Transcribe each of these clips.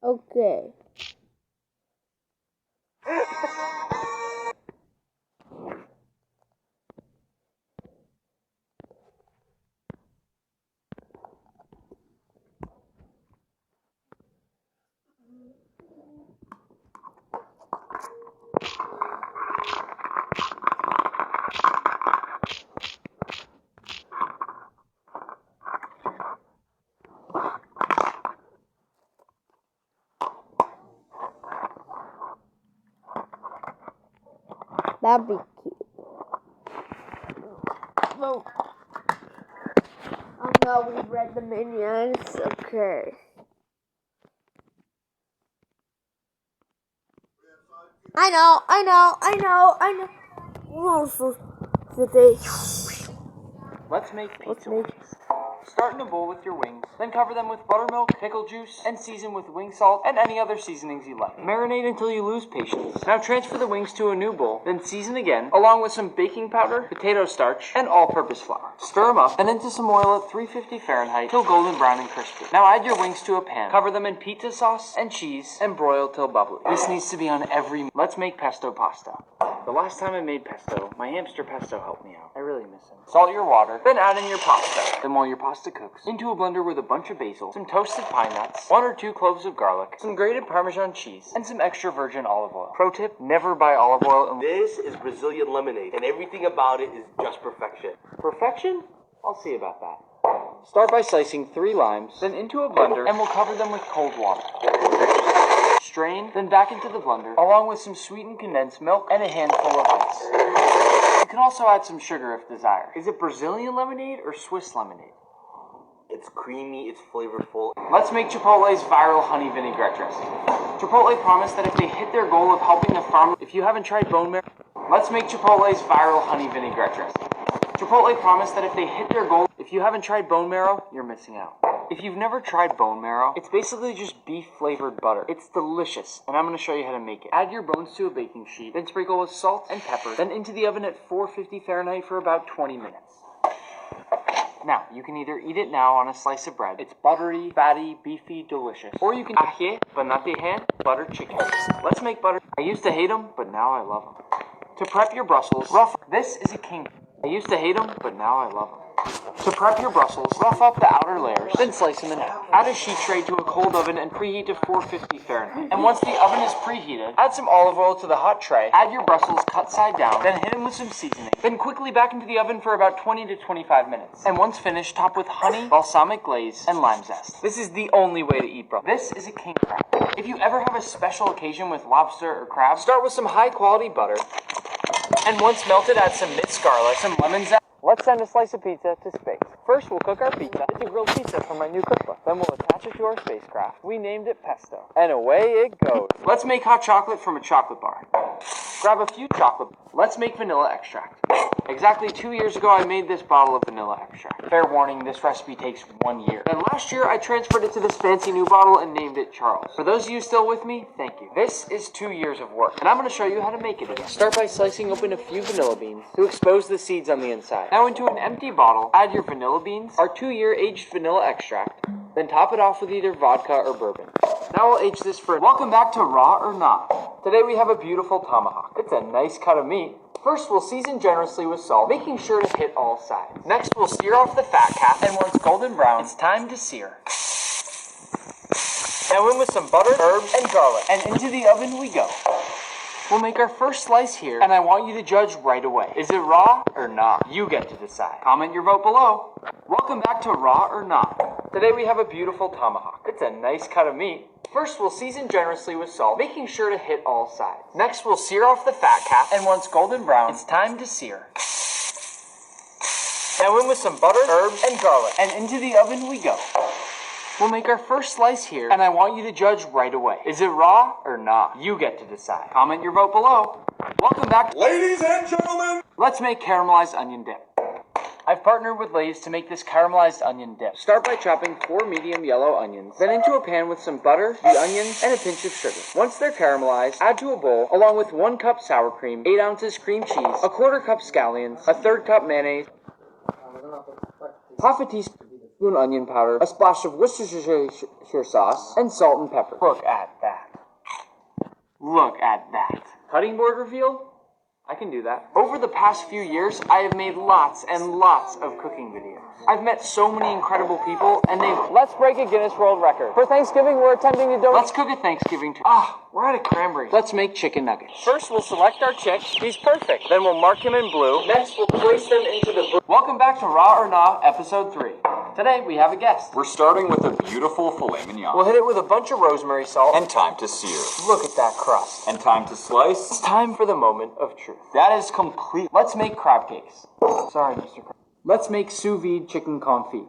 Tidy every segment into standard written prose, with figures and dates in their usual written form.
Okay. That'd be cute. Oh no, we read the minions. Okay. I know. Let's make pizza wings. Start in a bowl with your wings, then cover them with buttermilk, pickle juice, and season with wing salt and any other seasonings you like. Marinate until you lose patience. Now transfer the wings to a new bowl, then season again, along with some baking powder, potato starch, and all-purpose flour. Stir them up, then into some oil at 350 Fahrenheit till golden brown and crispy. Now add your wings to a pan, cover them in pizza sauce and cheese, and broil till bubbly. This needs to be on every... Let's make pesto pasta. The last time I made pesto, my hamster Pesto helped me out. I really miss him. Salt your water, then add in your pasta. Then while your pasta cooks, into a blender with a bunch of basil, some toasted pine nuts, 1 or 2 cloves of garlic, some grated Parmesan cheese, and some extra virgin olive oil. Pro tip, never buy olive oil. This is Brazilian lemonade, and everything about it is just perfection. Perfection? I'll see about that. Start by slicing 3 limes, then into a blender, and we'll cover them with cold water. Strain, then back into the blender, along with some sweetened condensed milk and a handful of ice. You can also add some sugar if desired. Is it Brazilian lemonade or Swiss lemonade? It's creamy, it's flavorful. Let's make Chipotle's viral honey vinaigrette dressing. Chipotle promised that if they hit their goal of helping the farm... If you haven't tried bone marrow... Let's make Chipotle's viral honey vinaigrette dressing. Chipotle promised that if they hit their goal... If you haven't tried bone marrow, you're missing out. If you've never tried bone marrow, it's basically just beef-flavored butter. It's delicious, and I'm going to show you how to make it. Add your bones to a baking sheet, then sprinkle with salt and pepper, then into the oven at 450 Fahrenheit for about 20 minutes. Now, you can either eat it now on a slice of bread. It's buttery, fatty, beefy, delicious. Or you can ahe, banate, butter chicken. Let's make butter. I used to hate them, but now I love them. To prep your Brussels, this is a king. I used to hate them, but now I love them. To prep your Brussels, rough up the outer layers, then slice them in half. Add a sheet tray to a cold oven and preheat to 450 Fahrenheit. And once the oven is preheated, add some olive oil to the hot tray, add your Brussels cut side down, then hit them with some seasoning. Then quickly back into the oven for about 20 to 25 minutes. And once finished, top with honey, balsamic glaze, and lime zest. This is the only way to eat Brussels. This is a king crab. If you ever have a special occasion with lobster or crab, start with some high quality butter. And once melted, add some minced garlic, some lemon zest. Let's send a slice of pizza to space. First, we'll cook our pizza. It's a grilled pizza from my new cookbook. Then we'll attach it to our spacecraft. We named it Pesto. And away it goes. Let's make hot chocolate from a chocolate bar. Grab a few chocolate. Let's make vanilla extract. Exactly 2 years ago, I made this bottle of vanilla extract. Fair warning, this recipe takes 1 year. And last year, I transferred it to this fancy new bottle and named it Charles. For those of you still with me, thank you. This is 2 years of work, and I'm going to show you how to make it again. Start by slicing open a few vanilla beans to expose the seeds on the inside. Now into an empty bottle, add your vanilla beans, our 2-year aged vanilla extract, then top it off with either vodka or bourbon. Now we'll age this for... Welcome back to Raw or Not. Today we have a beautiful tomahawk. It's a nice cut of meat. First, we'll season generously with salt, making sure to hit all sides. Next, we'll sear off the fat cap, and once golden brown, it's time to sear. Now in with some butter, herbs, and garlic, and into the oven we go. We'll make our first slice here, and I want you to judge right away. Is it raw or not? You get to decide. Comment your vote below. Welcome back to Raw or Not. Today we have a beautiful tomahawk. It's a nice cut of meat. First, we'll season generously with salt, making sure to hit all sides. Next, we'll sear off the fat cap, and once golden brown, it's time to sear. Now in with some butter, herbs, and garlic, and into the oven we go. We'll make our first slice here, and I want you to judge right away. Is it raw or not? You get to decide. Comment your vote below. Welcome back, Ladies and gentlemen! Let's make caramelized onion dip. I've partnered with Lay's to make this caramelized onion dip. Start by chopping 4 medium yellow onions, then into a pan with some butter, the onions, and a pinch of sugar. Once they're caramelized, add to a bowl, along with 1 cup sour cream, 8 ounces cream cheese, a 1/4 cup scallions, a 1/3 cup mayonnaise, half a teaspoon. spoon onion powder, a splash of Worcestershire sauce, and salt and pepper. Look at that. Look at that. Cutting board reveal? I can do that. Over the past few years, I have made lots and lots of cooking videos. I've met so many incredible people, and they've... Let's break a Guinness World Record. For Thanksgiving, we're attempting to donate... Let's cook a Thanksgiving turkey. We're out of cranberries. Let's make chicken nuggets. First, we'll select our chick. He's perfect. Then we'll mark him in blue. Next, we'll place them into the... Welcome back to Raw or Nah, Episode 3. Today, we have a guest. We're starting with a beautiful filet mignon. We'll hit it with a bunch of rosemary salt. And time to sear. Look at that crust. And time to slice. It's time for the moment of truth. That is complete. Let's make crab cakes. Sorry, Mr. Crab. Let's make sous vide chicken confit.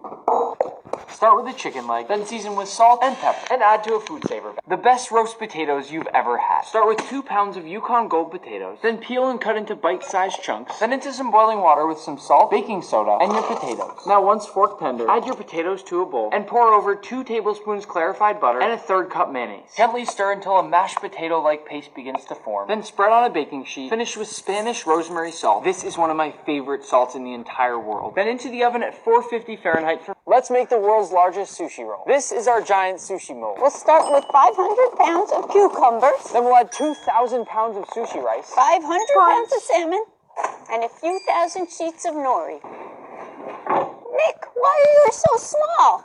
Start with a chicken leg, then season with salt and pepper, and add to a food saver bag. The best roast potatoes you've ever had. Start with 2 pounds of Yukon Gold potatoes, then peel and cut into bite-sized chunks, then into some boiling water with some salt, baking soda, and your potatoes. Now once fork tender, add your potatoes to a bowl, and pour over 2 tablespoons clarified butter and a 1/3 cup mayonnaise. Gently stir until a mashed potato-like paste begins to form, then spread on a baking sheet, finish with Spanish rosemary salt. This is one of my favorite salts in the entire world. Then into the oven at 450 Fahrenheit for... Let's make the world's largest sushi roll. This is our giant sushi mold. We'll start with 500 pounds of cucumbers, Then we'll add 2,000 pounds of sushi rice, 500 pounds of salmon, and a few thousand sheets of nori. Nick, why are you so small?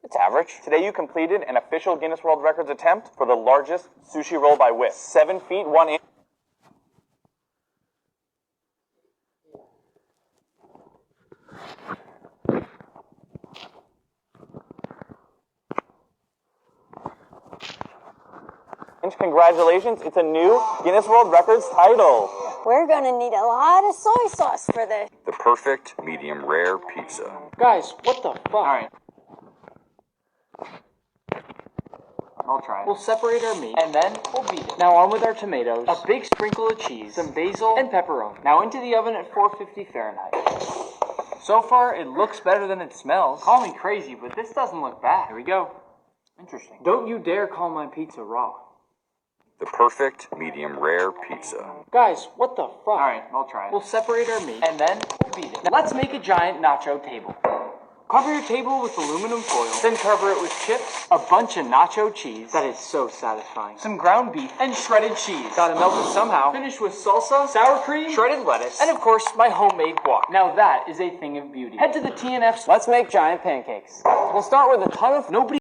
It's average. Today you completed an official Guinness World Records attempt for the largest sushi roll by width. 7 feet, 1 inch. Congratulations, it's a new Guinness World Records title. We're gonna need a lot of soy sauce for this. The perfect medium rare pizza. Guys, what the fuck? Alright. I'll try it. We'll separate our meat, and then we'll beat it. Now on with our tomatoes, a big sprinkle of cheese, some basil, and pepperoni. Now into the oven at 450 Fahrenheit. So far, it looks better than it smells. Call me crazy, but this doesn't look bad. Here we go. Interesting. Don't you dare call my pizza raw. The perfect medium rare pizza. Guys, what the fuck? Alright, I'll try it. We'll separate our meat, and then we'll beat it. Now let's make a giant nacho table. Cover your table with aluminum foil, then cover it with chips, a bunch of nacho cheese. That is so satisfying. Some ground beef, and shredded cheese. Gotta melt it somehow. Finish with salsa, sour cream, shredded lettuce, and of course, my homemade guac. Now that is a thing of beauty. Head to the TNF. Let's make giant pancakes. We'll start with a ton of... Nobody